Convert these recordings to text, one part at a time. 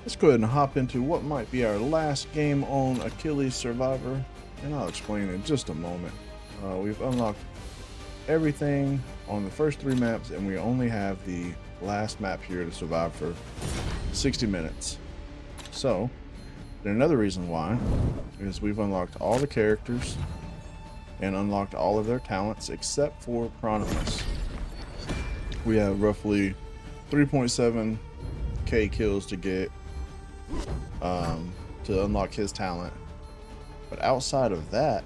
let's go ahead and hop into what might be our last game on Achilles Survivor, and I'll explain in just a moment. We've unlocked everything on the first 3 maps, and we only have the last map here to survive for 60 minutes. So, and another reason why is we've unlocked all the characters and unlocked all of their talents except for Pronomus. We have roughly 3.7k kills to get to unlock his talent, but outside of that,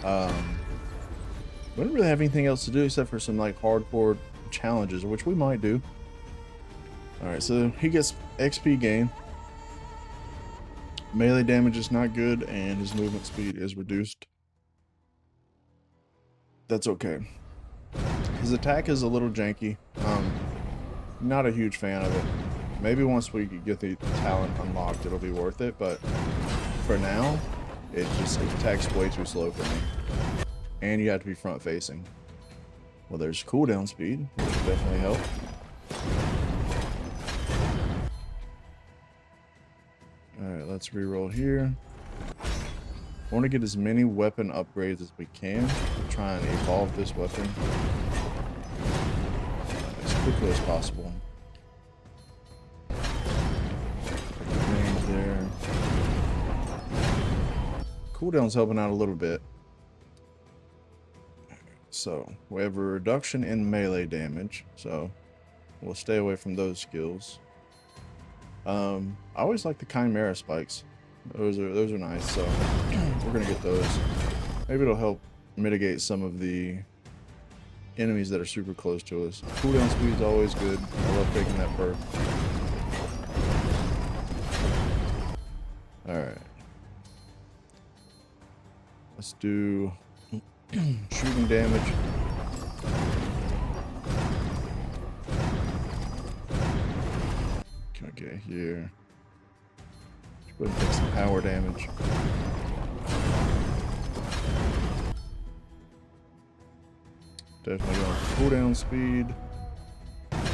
we don't really have anything else to do except for some like hardcore challenges, which we might do. All right, so he gets XP gain. Melee damage is not good, and his movement speed is reduced. That's okay. His attack is a little janky. Not a huge fan of it. Maybe once we get the talent unlocked, it'll be worth it. But for now, it attacks way too slow for me. And you have to be front facing. Well, there's cooldown speed, which will definitely help. Alright, let's reroll here. I want to get as many weapon upgrades as we can to try and evolve this weapon as quickly as possible. Range there. Cooldown's helping out a little bit. So we have a reduction in melee damage, so we'll stay away from those skills. I always like the Chimera spikes. Those are nice, so we're gonna get those. Maybe it'll help mitigate some of the enemies that are super close to us. Cooldown speed is always good. I love taking that perk. Alright. Let's do shooting damage. Okay, here. Let's go ahead and take some power damage. Definitely going for cooldown speed.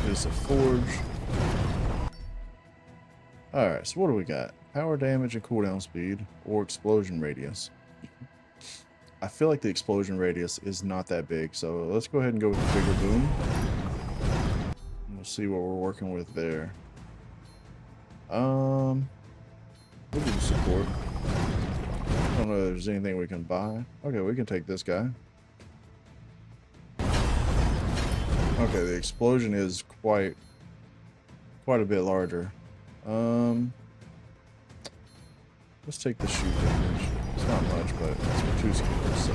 There's a forge. Alright, so what do we got? Power damage and cooldown speed, or explosion radius. I feel like the explosion radius is not that big, so let's go ahead and go with the bigger boom. And we'll see what we're working with there. We'll do the support. I don't know if there's anything we can buy. Okay, we can take this guy. Okay, the explosion is quite a bit larger. Let's take the shoot damage. It's not much, but it's for 2 skills, so.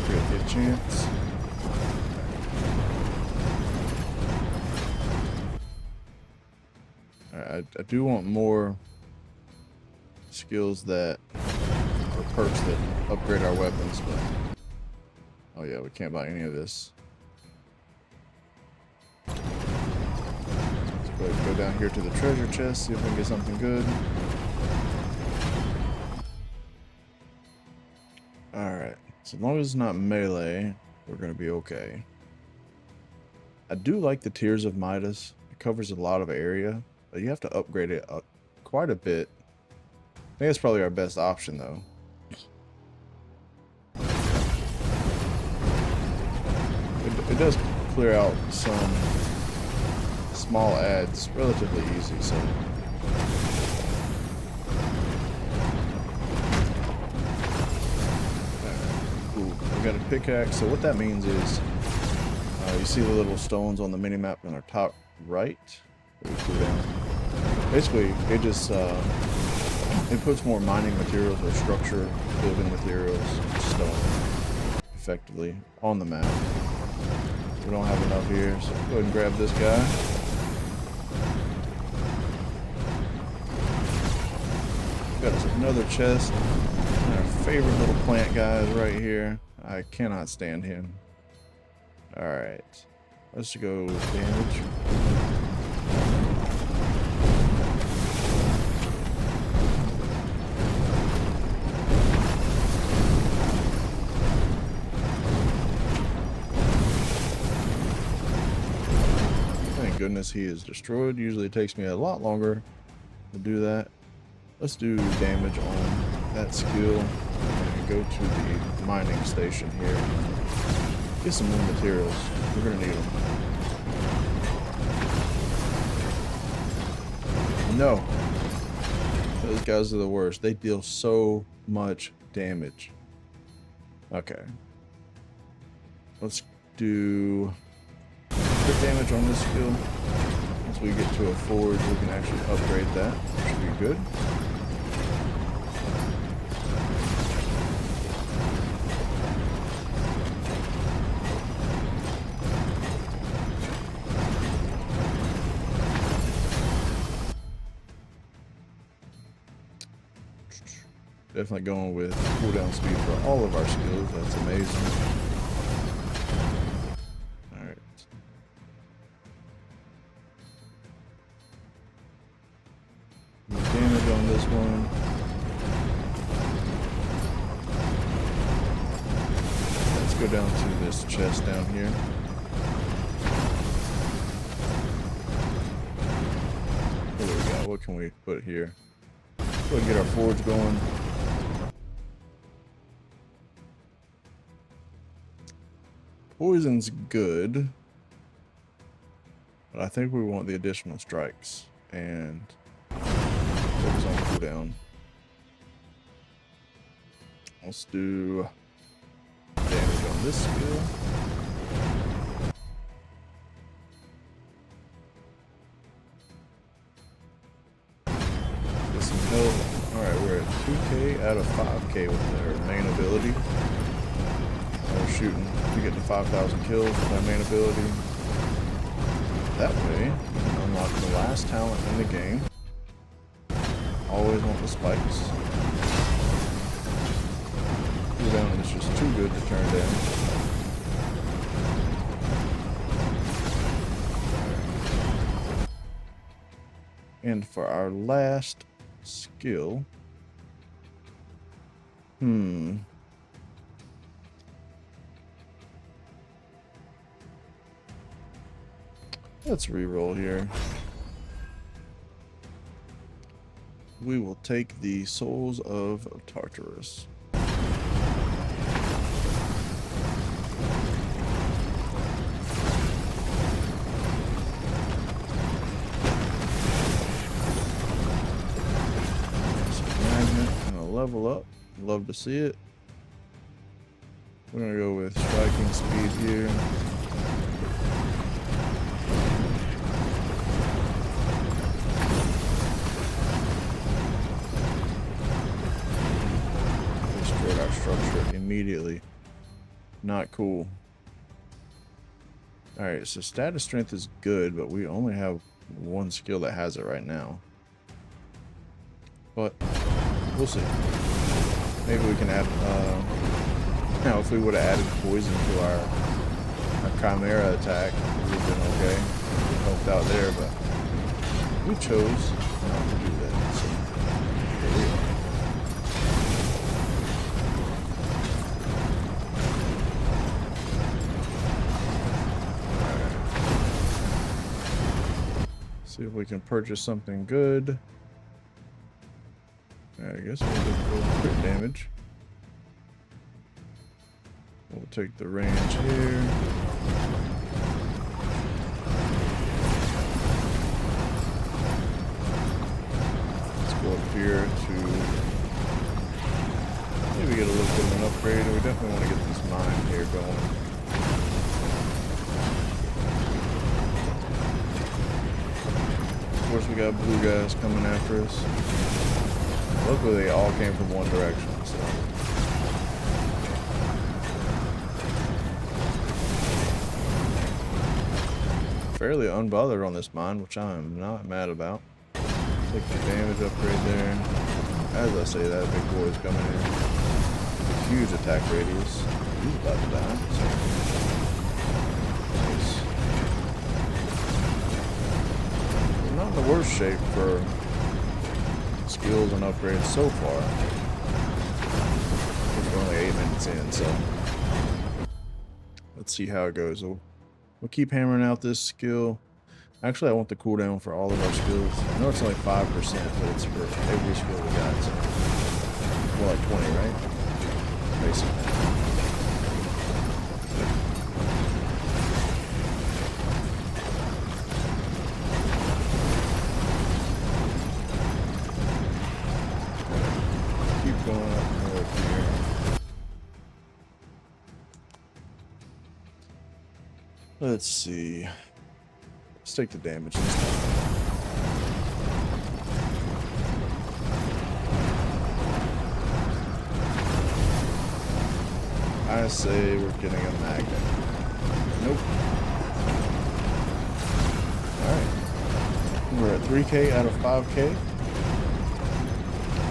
Get a chance. Alright, I do want more skills that or perks that upgrade our weapons, but oh yeah, we can't buy any of this. Let's go down here to the treasure chest, see if we can get something good. Alright, so as long as it's not melee, we're gonna be okay. I do like the Tears of Midas. It covers a lot of area, but you have to upgrade it up quite a bit. I think it's probably our best option though. It does clear out some small ads relatively easy, so. Ooh, we got a pickaxe. So what that means is you see the little stones on the mini-map on our top right. Basically, it just it puts more mining materials or structure building materials, stone, effectively on the map. We don't have enough here, so go ahead and grab this guy. Got us another chest. And our favorite little plant guy is right here. I cannot stand him. Alright. Let's go with damage. goodness, he is destroyed. Usually it takes me a lot longer to do that. Let's do damage on that skill and go to the mining station here. Get some more materials. We're gonna need them. No. Those guys are the worst. They deal so much damage. Okay. Let's do crit damage on this skill. Once we get to a forge, we can actually upgrade that. Should be good. Definitely going with cooldown speed for all of our skills. That's amazing. Alright. Damage on this one. Let's go down to this chest down here. What do we got? What can we put here? Go ahead and get our forge going. Poison's good, but I think we want the additional strikes and focus on cooldown. Let's do damage on this skill. Get some health. Alright, we're at 2k out of 5k with our main ability. We're shooting to get to 5,000 kills with our main ability. That way, we can unlock the last talent in the game. Always want the spikes. Cooldown is just too good to turn down. And for our last skill, let's reroll here. We will take the Souls of Tartarus. Level up. Love to see it. We're gonna go with striking speed here. Destroyed our structure immediately. Not cool. Alright, so status strength is good, but we only have one skill that has it right now. But we'll see. Maybe we can add, now if we would have added poison to our Chimera attack, we would have been okay. We helped out there, but we chose not to do that. So here we are. See if we can purchase something good. I guess we'll just go with crit damage. We'll take the range here. Let's go up here to maybe get a little bit of an upgrade. We definitely want to get this mine here going. Of course, we got blue guys coming after us. Luckily, they all came from one direction, so. Fairly unbothered on this mine, which I am not mad about. Take the damage upgrade there. As I say that, big boy's coming in. A huge attack radius. He's about to die. So. Nice. We're not in the worst shape for skills and upgrades so far. We're only 8 minutes in, so let's see how it goes. We'll keep hammering out this skill. Actually, I want the cooldown for all of our skills. I know it's only 5%, but it's for every skill we got. So, well, like 20, right? Basically. Keep going up north here. Let's see. Let's take the damage this time. I say we're getting a magnet. Nope. Alright. We're at 3K out of 5K.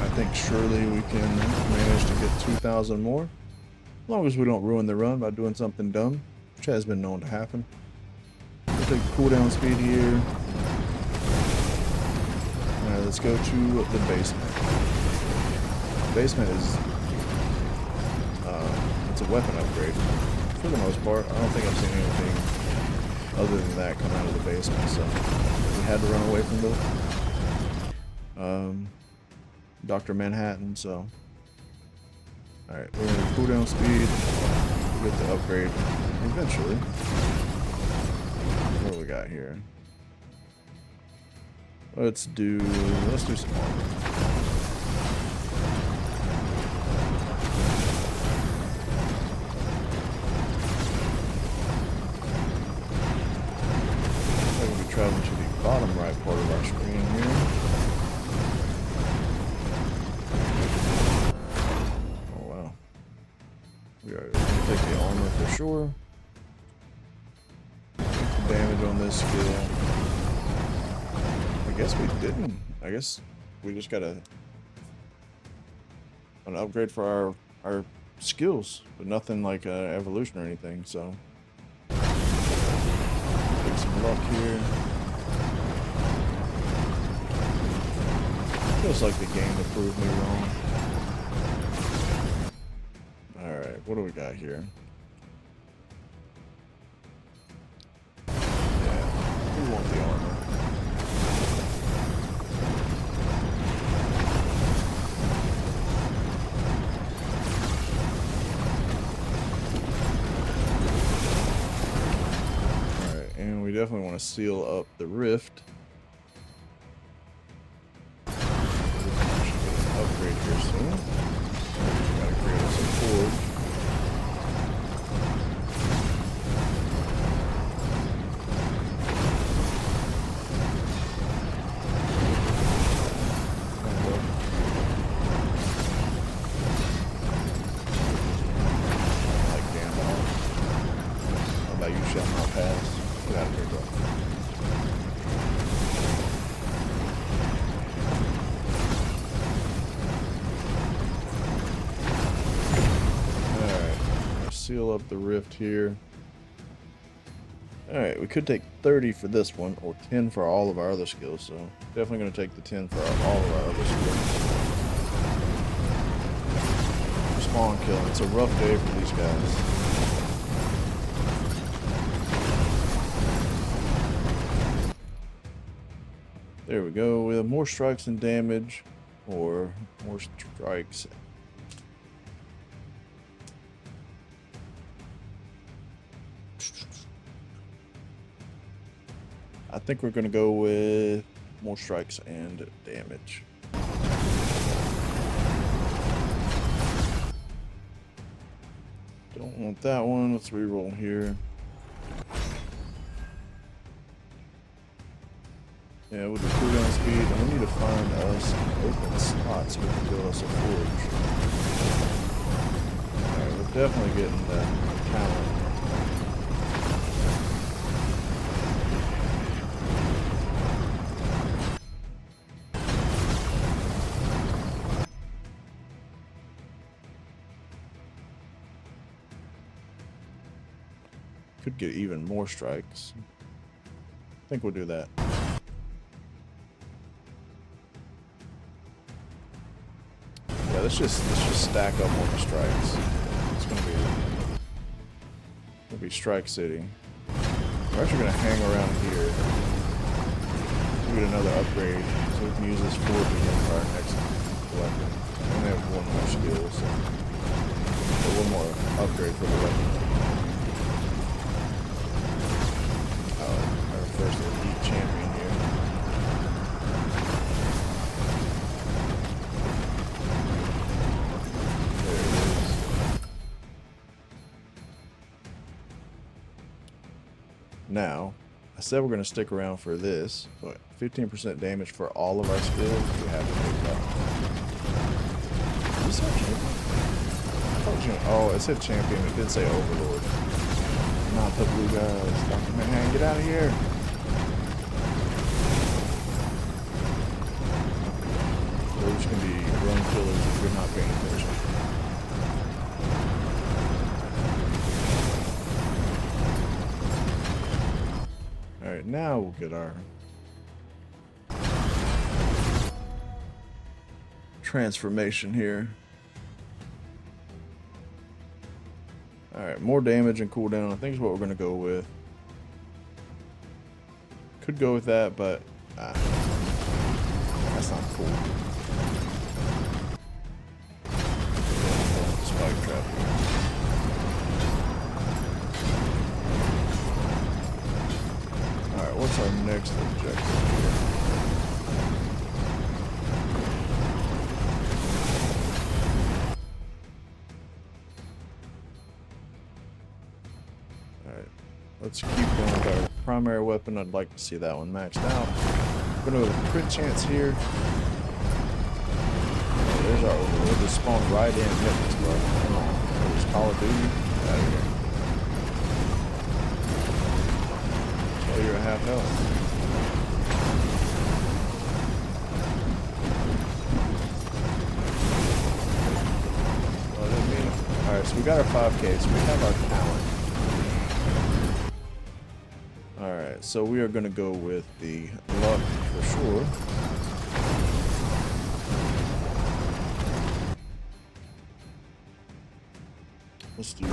I think surely we can manage to get 2,000 more. As long as we don't ruin the run by doing something dumb, which has been known to happen. We'll take cooldown speed here. Alright, let's go to the basement. The basement is it's a weapon upgrade for the most part. I don't think I've seen anything other than that come out of the basement, so we had to run away from the Dr. Manhattan, so alright, we're gonna cooldown speed. We'll get the upgrade eventually. What do we got here? Let's do some armor. We'll be traveling to the bottom right part of our screen here. Oh wow. We are gonna take the armor for sure. Damage on this skill. I guess we didn't. I guess we just got an upgrade for our skills, but nothing like evolution or anything. So take some luck here. Feels like the game to prove me wrong. All right, what do we got here? We want the armor. Alright, and we definitely want to seal up the rift. Upgrade here soon. Gotta create us a forge. You shall not pass. Get out of here, bro. Alright. Seal up the rift here. Alright, we could take 30 for this one, or 10 for all of our other skills, so definitely going to take the 10 for all of our other skills. Spawn killing. It's a rough day for these guys. There we go. We have more strikes and damage, or more strikes. I think we're going to go with more strikes and damage. Don't want that one. Let's reroll here. Yeah, with the cooldown speed, and we need to find us open slots so we can build us a forge. Alright, we're definitely getting that talent. Could get even more strikes. I think we'll do that. Yeah, let's just stack up on the strikes. It's gonna be Strike City. We're actually gonna hang around here we get another upgrade, so we can use this forge again for our next weapon. We only have one more skill, so one more upgrade for the weapon. Our first elite champion here. There it is. Now, I said we're going to stick around for this, but 15% damage for all of our skills, we have to pick up. Is this our champion? Oh, it said champion, it did say overlord. Not the blue guys. Dr. Manhattan, get out of here. Those can be run killers if you're not paying attention. Alright, now we'll get our transformation here. Alright, more damage and cooldown I think is what we're going to go with. Could go with that, but that's not cool. Spike trap. Alright, what's our next objective here? Let's keep going with our primary weapon. I'd like to see that one maxed out. We're going to have a crit chance here. Oh, there's our overlord. Just spawned right in and hit us, bro. Come on. There's Call of Duty. Get out of here. Oh, you're at half health. Well, I didn't mean it. Alright, so we got our 5K, so we have our talent. Alright, so we are going to go with the luck for sure. Let's do our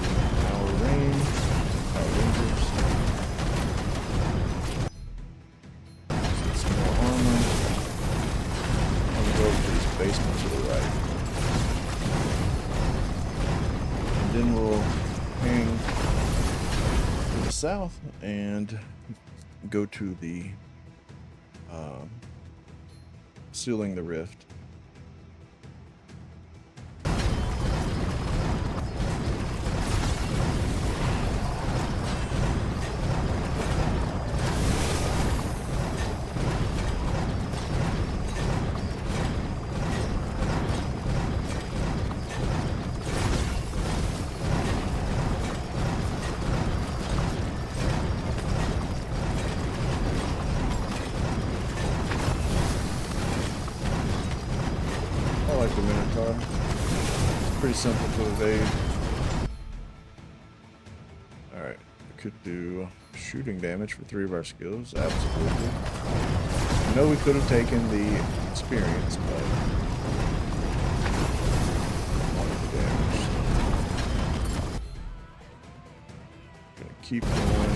range, our rangers. Let's get some more armor. I'm going to go to this basement to the right. And then we'll hang to the south and go to the sealing the rift. Pretty simple to evade. Alright, we could do shooting damage for 3 of our skills, absolutely. I know we could have taken the experience, but wanted the damage. Gonna keep going.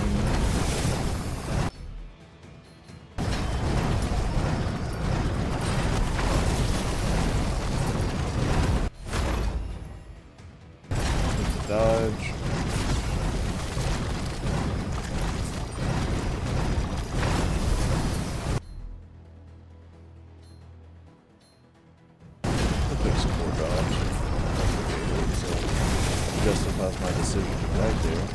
Dodge. I'll take some more dodge. So justifies my decision right there.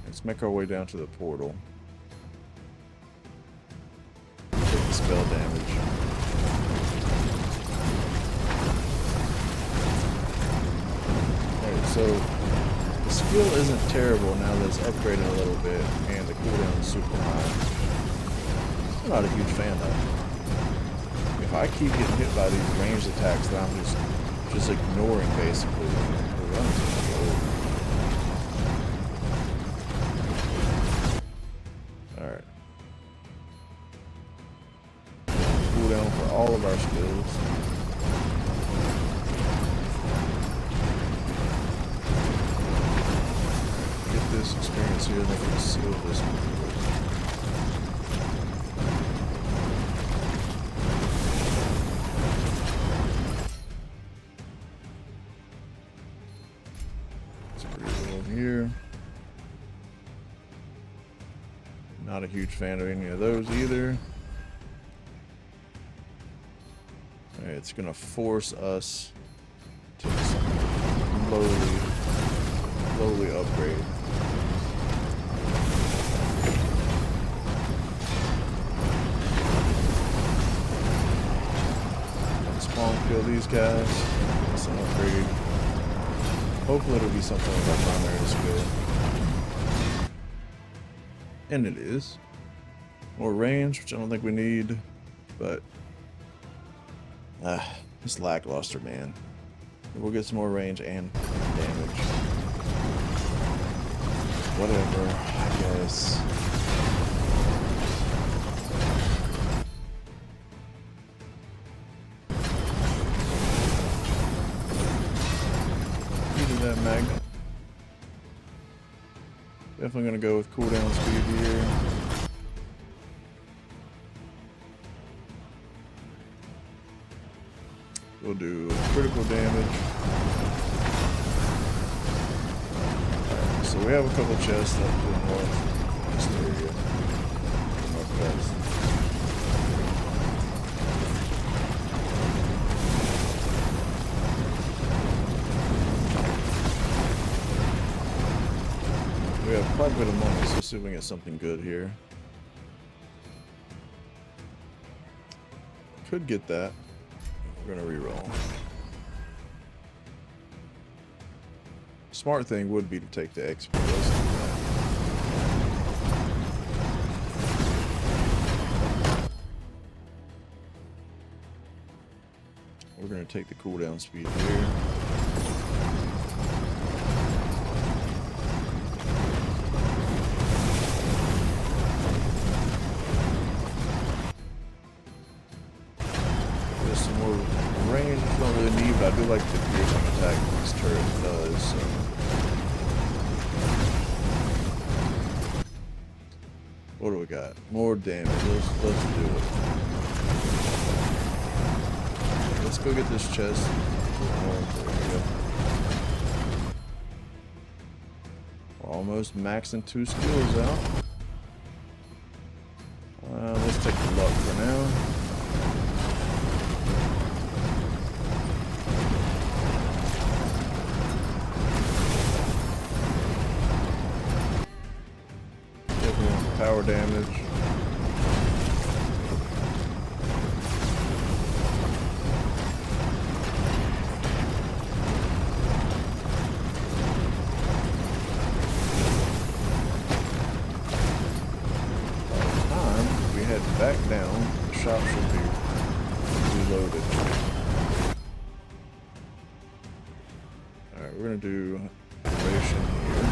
Let's make our way down to the portal. Take the spell damage. So the skill isn't terrible now that it's upgraded a little bit and the cooldown is super high. I'm not a huge fan of it. If I keep getting hit by these ranged attacks that I'm just ignoring basically, the run's gonna be over. Alright. Cooldown for all of our skills. This experience here, they can seal this one. Not a huge fan of any of those either. Alright, it's gonna force us to slowly upgrade. Spawn kill these guys. That's an upgrade. Hopefully it'll be something with our primary skill. And it is. More range, which I don't think we need, but it's lackluster, man. We'll get some more range and damage. Whatever, I guess. Either that magnet. Definitely gonna go with cooldown speed here. We'll do critical damage. Right, so we have a couple chests up to the north area. Northwest. We have quite a bit of money, so let's see if we can get something good here. Could get that. We're gonna reroll. Smart thing would be to take the XP. We're gonna take the cooldown speed here. Range I don't really need, but I do like the piercing attack this turret does. So. What do we got? More damage. Let's do it. Let's go get this chest. There we go. We're almost maxing 2 skills out. Let's take the luck for now. Power damage. Time we head back down. The shop should be reloaded. Alright, we're gonna do duration here.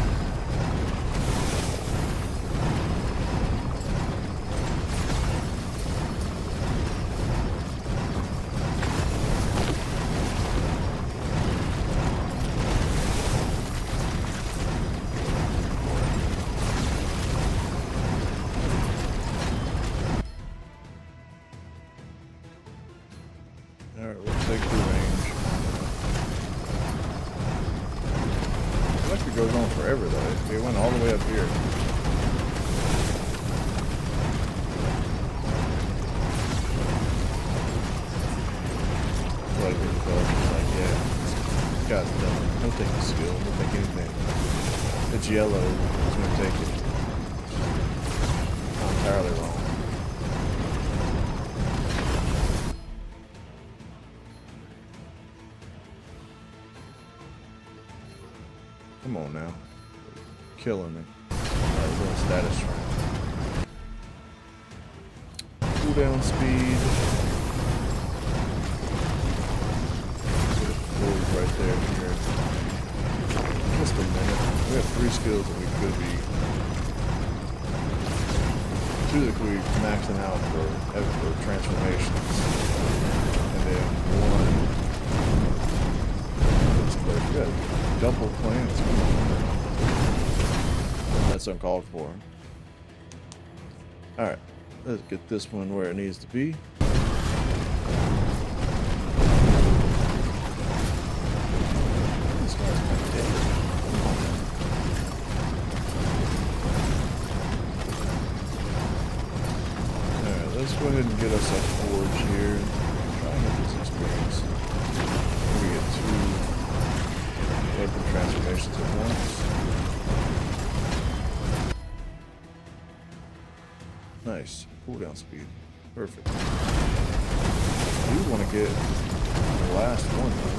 Alright, we'll take the range. It actually goes on forever though. It went all the way up here. Like, yeah, this guy's done. He'll take the skill, he'll take anything. It's yellow, he's gonna take it. Not entirely wrong. Come on now. Killing me. Alright, we're on status round. Cooldown speed. Right there here. Just a minute. We have 3 skills that we could be. 2 that we maxing out for transformations. And then 1. It's good. Double plants. That's uncalled for. Alright. Let's get this one where it needs to be. let's go ahead and get us a forge here. Try and get this experience. We get 2 weapon transformations at once. Nice. Cooldown speed. Perfect. I do want to get the last one though.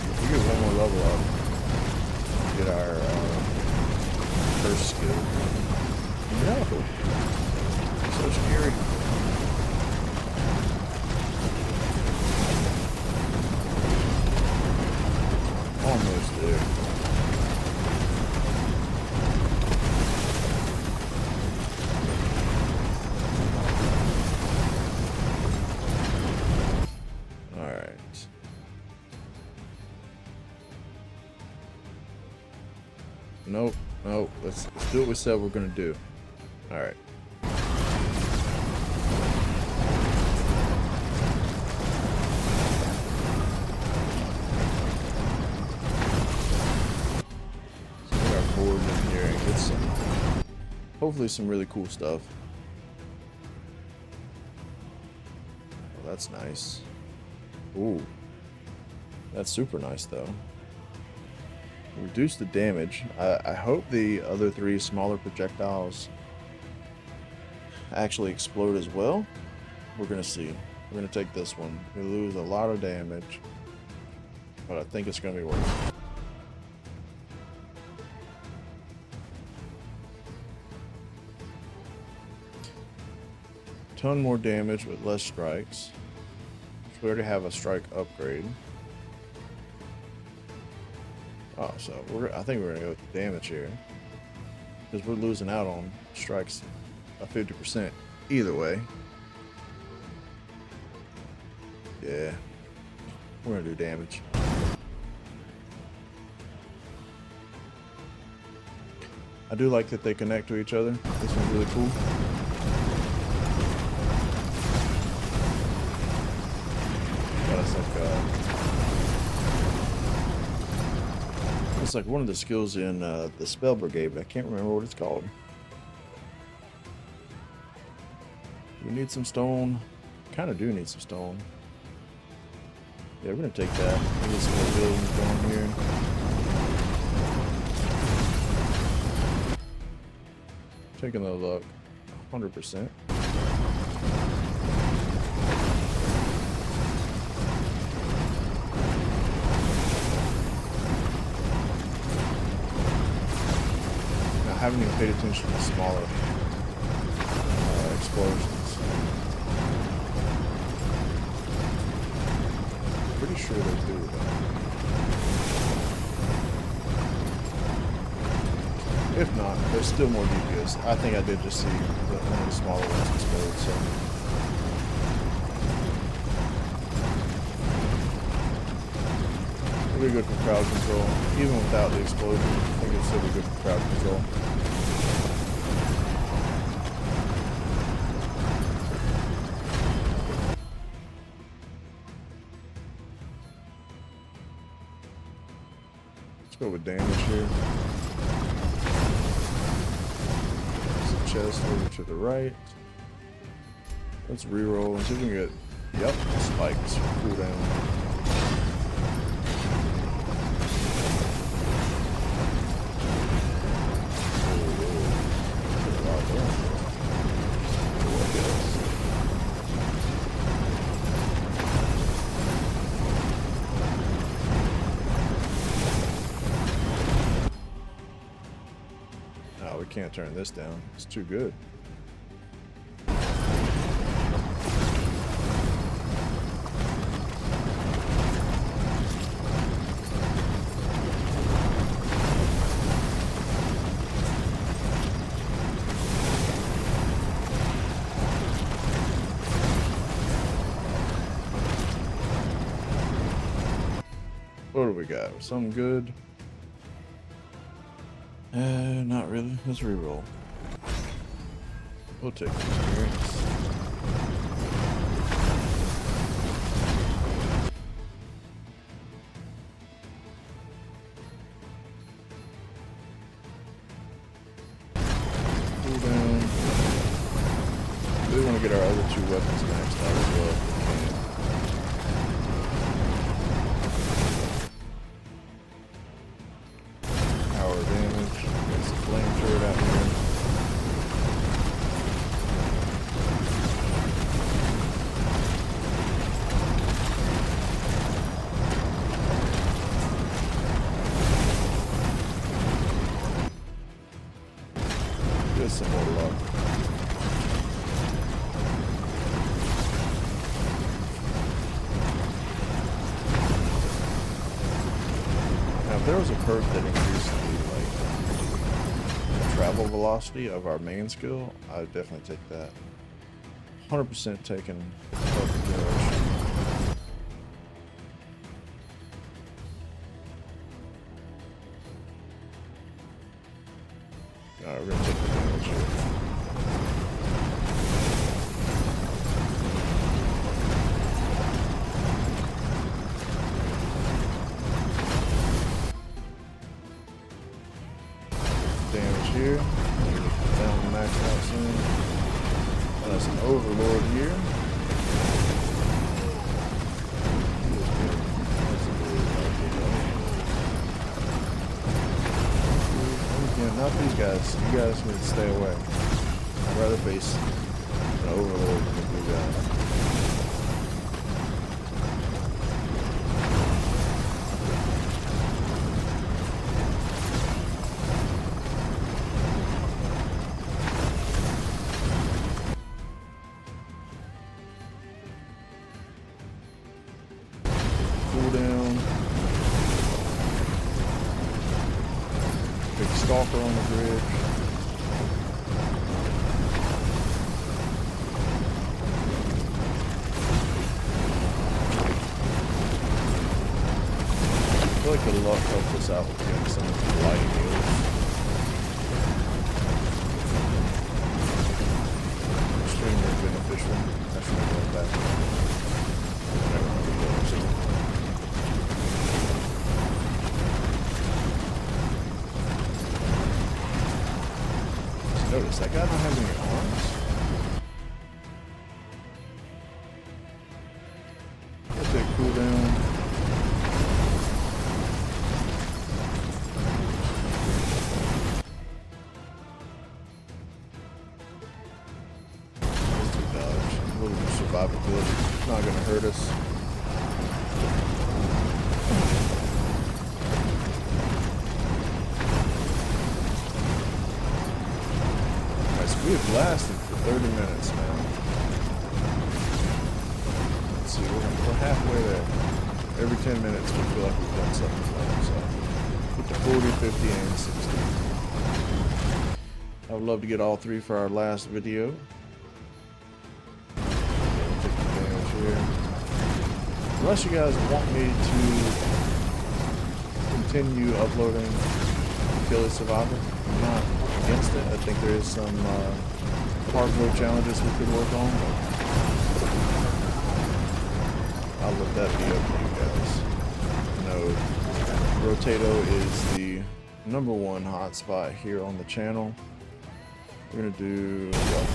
If we get 1 more level up, get our first skill. No! So scary. Almost there. Alright. Nope. Nope. Let's do what we said we're gonna do. Alright. Forward in here and get some, hopefully some really cool stuff. Oh, that's nice. Ooh, that's super nice though. Reduce the damage. I hope the other 3 smaller projectiles actually explode as well. We're gonna see. We're gonna take this one. We lose a lot of damage, but I think it's gonna be worth it. Ton more damage with less strikes. We already have a strike upgrade. Oh, so I think we're gonna go with the damage here, because we're losing out on strikes by 50% either way. Yeah, we're gonna do damage. I do like that they connect to each other. This one's really cool. It's like one of the skills in the spell brigade, but I can't remember what it's called. We need some stone. Kind of do need some stone. Yeah, we're gonna take that. Get some more buildings going here. Taking the luck, 100%. I haven't even paid attention to smaller explosions. Pretty sure they do though. If not, there's still more DPS. I think I did just see one of the smaller ones explode, so. Pretty good for crowd control. Even without the explosion, I think it'd still be good for crowd control. Let's go with damage here. There's a chest over to the right. Let's reroll and see if we can get, yep, spikes for cooldown. We can't turn this down. It's too good. What do we got? Something good? Not really. Let's reroll. We'll take the experience. Cool down. We want to to get our other 2 weapons maxed out as well if we can. Power damage. There's a flame turret out here. Get some more luck. If there was a perk that increased the travel velocity of our main skill, I would definitely take that. 100% taking perfect generation. Alright, we're gonna take the damage here. Damage here. Down max out soon. That's an overlord here. Yeah, not these guys. You guys need to stay away. I'd rather face an overlord than a blue guy. Cooldown. Big stalker on the bridge. I feel like the luck helped us out with getting some of the light heals. Extremely beneficial. I should have gone back. Never mind. Notice that guy don't have any arms. Let's take cooldown. Let's do dodge. A little bit of survivability. It's not gonna hurt us. We have lasted for 30 minutes now. Let's see, we're halfway there. Every 10 minutes we feel like we've done something fun. So with the 40, 50, and 60. I would love to get all 3 for our last video. Take the damage here. Unless you guys want me to continue uploading Achilles Survivor, I'm not against it. I think there is some hardware challenges we could work on, but I'll let that be up to you guys. No, Rotato is the #1 hotspot here on the channel. We're gonna do what?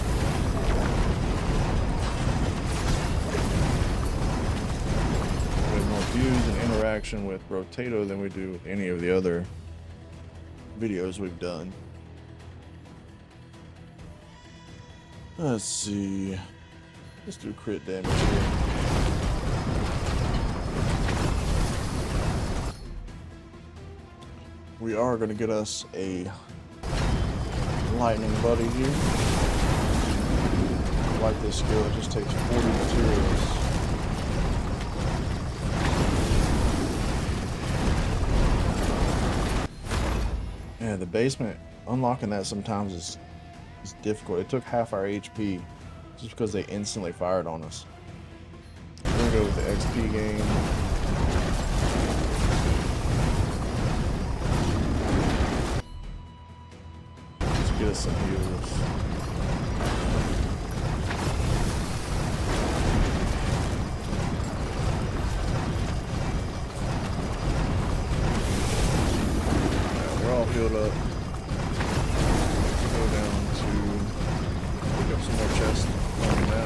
We have more views and interaction with Rotato than we do with any of the other videos we've done. Let's see. Let's do crit damage here. We are going to get us a lightning buddy here. I like this skill. It just takes 40 materials. Yeah, the basement, unlocking that sometimes is difficult. It took half our HP just because they instantly fired on us. We're gonna go with the XP game. Let's get us some heals. Yeah, we're all healed up. Go down to pick up some more chests on the map.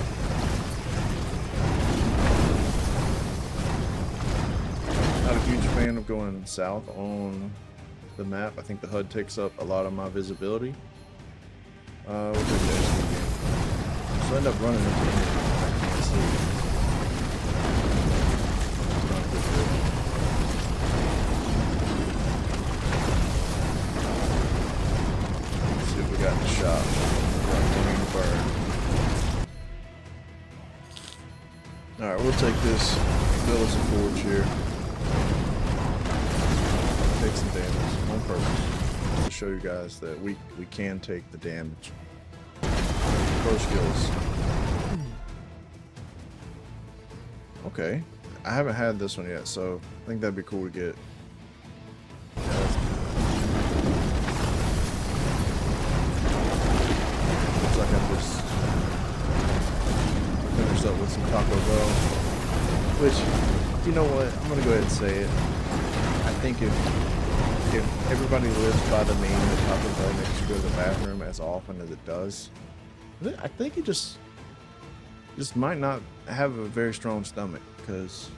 going south on the map. I think the HUD takes up a lot of my visibility. We'll take the SD game. So I end up running into enemies I can't see. It's not a good feeling. Let's see what we got in the shop. We got Burning Bird. Alright, we'll take this bill as a forge here. Take some damage on purpose to show you guys that we can take the damage. Pro skills. Okay, I haven't had this one yet, so I think that'd be cool to get. Yeah, looks like I just finished up with some Taco Bell, which, you know what, I'm gonna go ahead and say it. I think if everybody lives by the meme that Taco Bell makes you go to the bathroom as often as it does, I think it just might not have a very strong stomach, because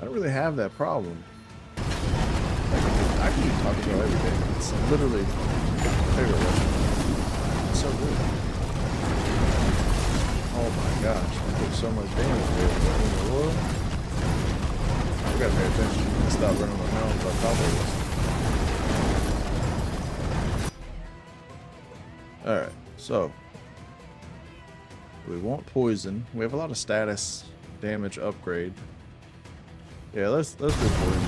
I don't really have that problem. Like, I can eat Taco Bell every day. It's literally my favorite restaurant. It's so good. Oh my gosh, I took so much damage there. What in the world? I gotta pay attention. I stop running my mouth like Taco. Alright, so we want poison. We have a lot of status damage upgrade. Yeah, let's do poison.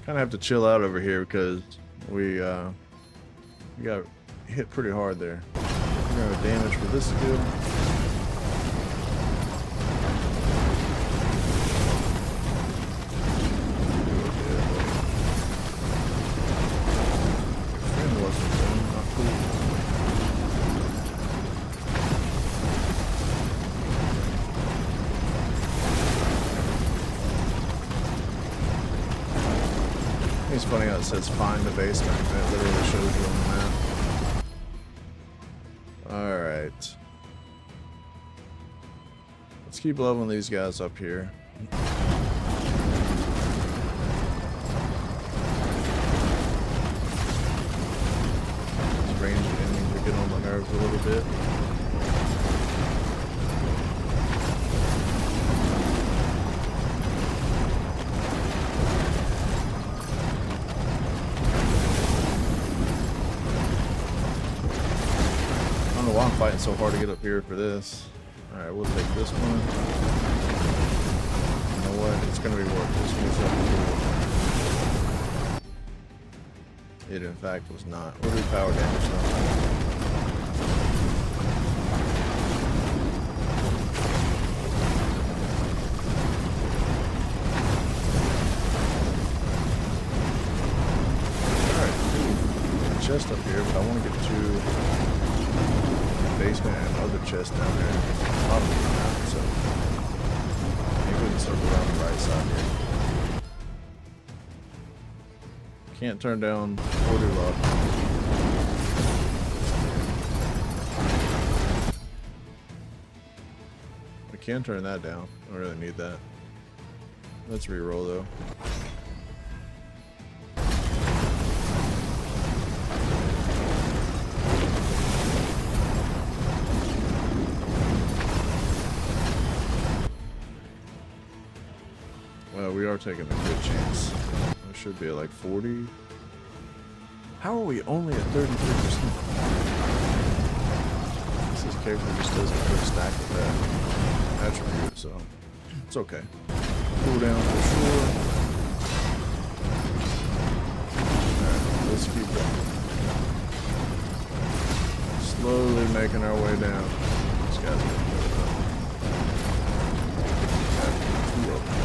Kind of have to chill out over here because we got hit pretty hard there. We're gonna have damage for this skill. It's funny how it says find the basement, and it literally shows you on the map. Alright. Let's keep leveling these guys up here. These ranged enemies are getting on my nerves a little bit. Why I'm fighting so hard to get up here for this. Alright, we'll take this one. You know what? It's gonna be worth it. It in fact was not. We'll do power damage though. Alright, chest up here, but I want to get to basement and other chest down there. Probably not, so maybe we can circle around the right side here. Can't turn down 40 luck. We can turn that down. I don't really need that. Let's reroll though. Well, we are taking a good chance. We should be at like 40. How are we only at 33%? This character just doesn't have a stack with that attribute, so it's okay. Cooldown for sure. Alright, let's keep going. Slowly making our way down. This guy's gonna do it up. Two of them.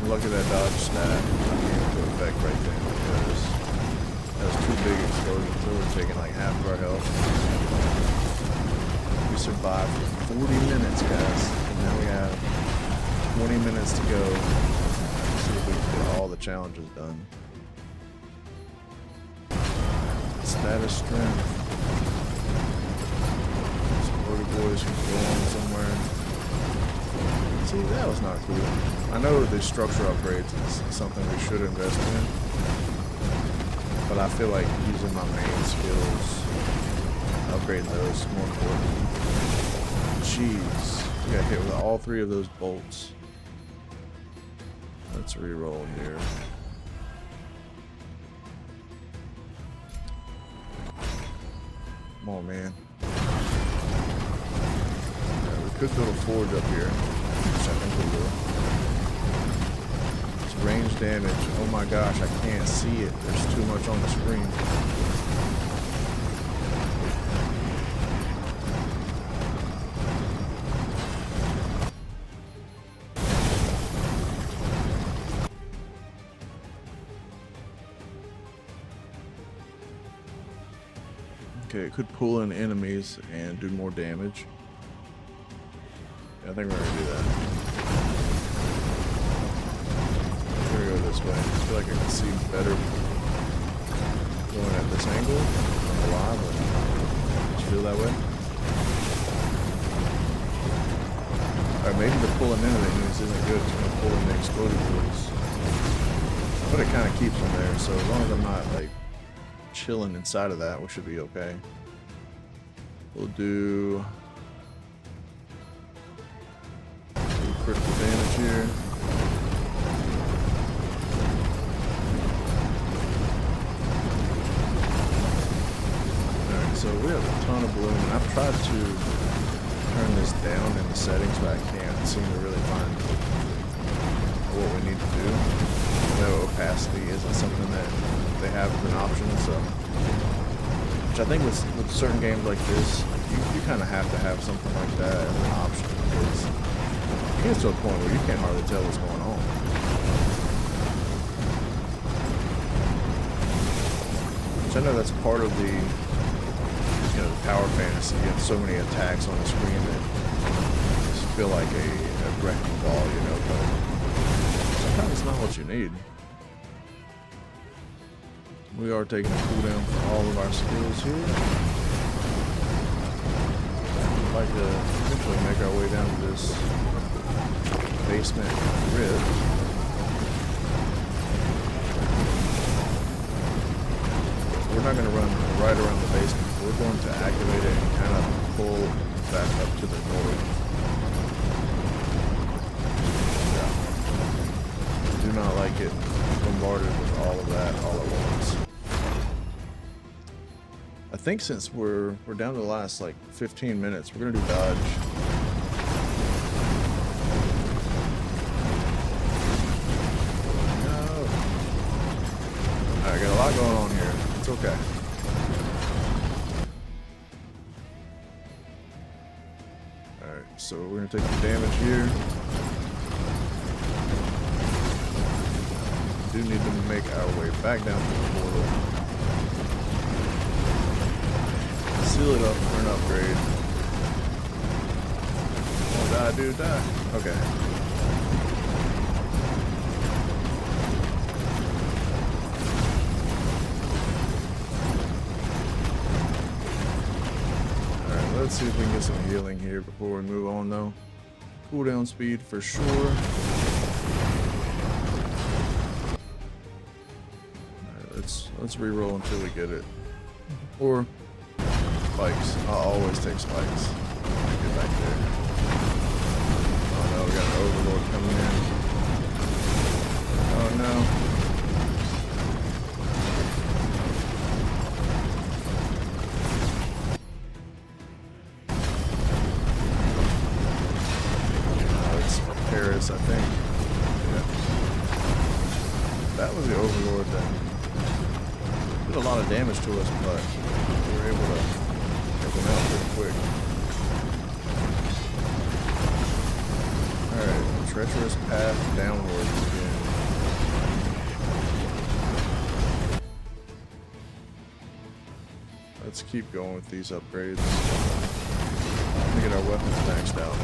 Look at that dodge stat came into effect right there because that was two big explosions. So we're taking like half of our health. We survived for 40 minutes, guys. And now we have 20 minutes to go. See if we can get all the challenges done. Status strength. Exploded boys can go on somewhere. See, that was not cool. I know the structure upgrades is something we should invest in, but I feel like using my main skills, upgrading those is more important. Jeez, we got hit with all 3 of those bolts. Let's re-roll here. Come on, man. Yeah, we could build a forge up here, which I think we will. It's range damage. Oh my gosh, I can't see it. There's too much on the screen. Okay, it could pull in enemies and do more damage. Yeah, I think we're gonna do that. We're gonna go this way. I feel like I can see better going at this angle. I don't know why, but I just feel that way. Alright, maybe the pulling in of enemies isn't good. It's gonna pull in the exploded boys. But it kind of keeps them there, so as long as I'm not like chilling inside of that, we should be okay. We'll do critical damage here. Alright, so we have a ton of bloom, and I've tried to turn this down in the settings, but I can't seem to really find what we need to do. No, opacity isn't something that they have as an option, so which I think with certain games like this, you kind of have to have something like that as an option, because it gets to a point where you can't hardly tell what's going on. Which I know that's part of the, you know, the power fantasy. You have so many attacks on the screen that just feel like a wrecking ball, you know, but sometimes it's not what you need. We are taking a cooldown for all of our skills here. I'd like to eventually make our way down to this basement grid. We're not going to run right around the basement. We're going to activate it and kind of pull back up to the north. Yeah. Do not like it bombarded with all of that all at once. I think since we're down to the last like 15 minutes, we're gonna do dodge. No. Alright, got a lot going on here. It's okay. Alright, so we're gonna take the damage here. We do need to make our way back down to the portal. Seal it up for an upgrade. Oh, die, dude, die. Okay. Alright, let's see if we can get some healing here before we move on, though. Cooldown speed for sure. Alright, let's re-roll until we get it. Or spikes. I'll always take spikes. Get back there. Oh no, we got an overlord coming in. Oh no. Oh, it's Paris, I think. Yeah. That was the overlord that did a lot of damage to us, but we were able to take them out pretty quick. Alright, treacherous path downwards again. Let's keep going with these upgrades. Let me get our weapons maxed out.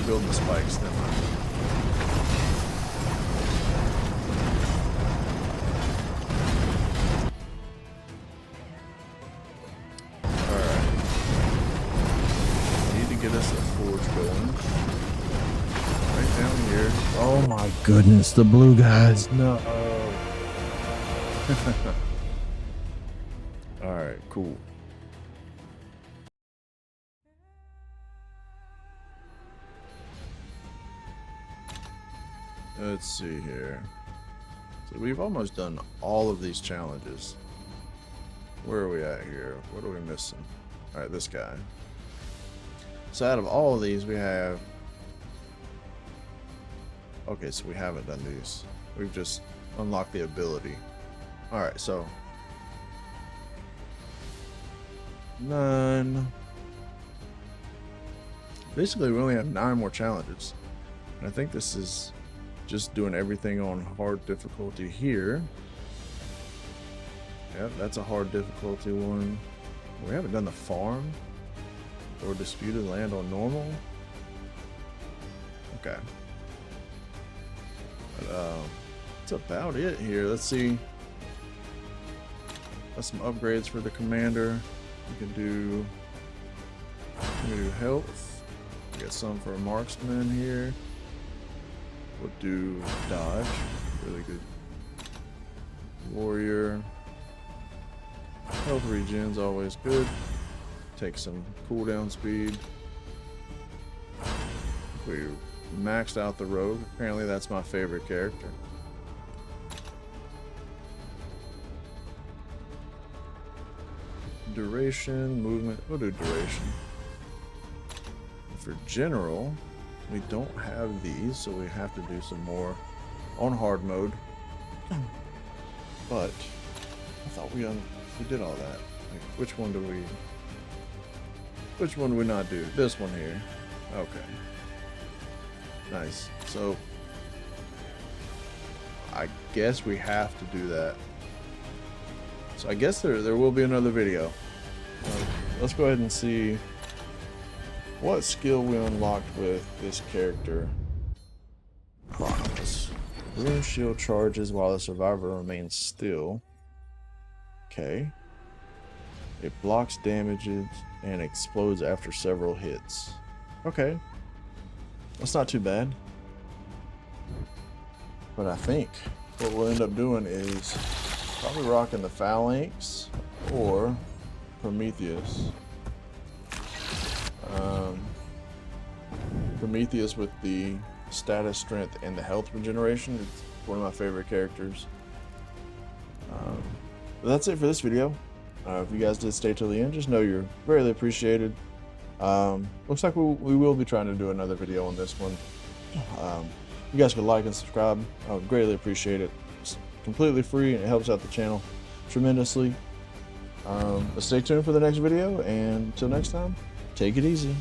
build the spikes, never mind. Alright. Need to get us a forge going. Right down here. Oh my goodness, the blue guys. No. Alright, cool. Let's see here. So we've almost done all of these challenges. Where are we at here? What are we missing? Alright, this guy. So out of all of these, we have... Okay, so we haven't done these. We've just unlocked the ability. Alright, so... None. Basically, we only have 9 more challenges. And I think this is just doing everything on hard difficulty here. Yep, that's a hard difficulty one. We haven't done the farm or disputed land on normal. Okay. But, that's about it here. Let's see. Got some upgrades for the commander. We can do health. We got some for a marksman here. We'll do dodge. Really good. Warrior. Health regen's always good. Take some cooldown speed. We maxed out the rogue. Apparently that's my favorite character. Duration, movement. We'll do duration. For general, we don't have these, so we have to do some more on hard mode. But I thought we did all that. Like, which one do we not do? This one here. Okay. Nice. So I guess we have to do that. So I guess there will be another video. Let's go ahead and see what skill we unlocked with this character. Pronomus. Rune shield charges while the survivor remains still. Okay. It blocks damages and explodes after several hits. Okay. That's not too bad. But I think what we'll end up doing is probably rocking the phalanx or Prometheus. Prometheus with the status, strength, and the health regeneration. It's one of my favorite characters. But that's it for this video. If you guys did stay till the end, just know you're greatly appreciated. Looks like we will be trying to do another video on this one. You guys could like and subscribe. I would greatly appreciate it. It's completely free and it helps out the channel tremendously. But stay tuned for the next video, and until next time, take it easy.